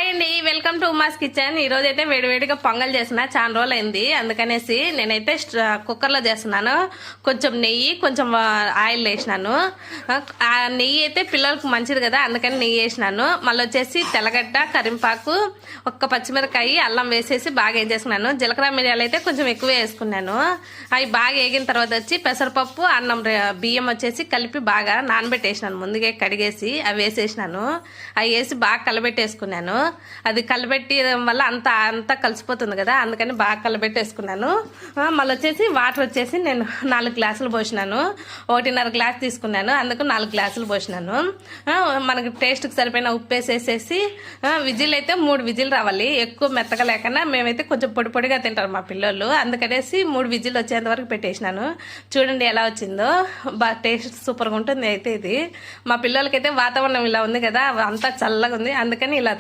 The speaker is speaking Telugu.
హాయ్ అండి, వెల్కమ్ టు ఉమాస్ కిచెన్. ఈ రోజు అయితే వేడివేడిగా పొంగల్ చేసిన, చాలా రోజులు అయింది. అందుకనేసి నేనైతే కుక్కర్లో చేస్తున్నాను. కొంచెం నెయ్యి, కొంచెం ఆయిల్ వేసినాను. ఆ నెయ్యి అయితే పిల్లలకు మంచిది కదా, అందుకని నెయ్యి వేసినాను. మళ్ళీ వచ్చేసి తెల్లగడ్డ, కరింపాకు, ఒక్క పచ్చిమిరకాయ, అల్లం వేసేసి బాగా ఏం చేసుకున్నాను. జీలకర్ర మిరియాలు అయితే కొంచెం ఎక్కువ వేసుకున్నాను. అవి బాగా వేగిన తర్వాత వచ్చి పెసరపప్పు, అన్నం, బియ్యం వచ్చేసి కలిపి బాగా నానబెట్టేసినాను. ముందుగా కడిగేసి అవి వేసేసినాను. అవి వేసి బాగా కలబెట్టేసుకున్నాను. అది కలబెట్టడం వల్ల అంతా కలిసిపోతుంది కదా, అందుకని బాగా కలబెట్టేసుకున్నాను. మళ్ళీ వచ్చేసి వాటర్ వచ్చేసి నేను 4 గ్లాసులు పోసినాను. 1.5 గ్లాస్ తీసుకున్నాను, అందుకు 4 గ్లాసులు పోసినాను. మనకి టేస్ట్కి సరిపోయిన ఉప్పు వేసేసేసి విజిల్ అయితే 3 విజిల్ రావాలి. ఎక్కువ మెత్తగా లేకుండా, మేమైతే కొంచెం పొడి పొడిగా తింటారు మా పిల్లలు, అందుకనేసి 3 విజిల్ వచ్చేంత వరకు పెట్టేసినాను. చూడండి ఎలా వచ్చిందో, బాగా టేస్ట్ సూపర్గా ఉంటుంది. అయితే ఇది మా పిల్లలకైతే వాతావరణం ఇలా ఉంది కదా, అంతా చల్లగా ఉంది, అందుకని ఇలా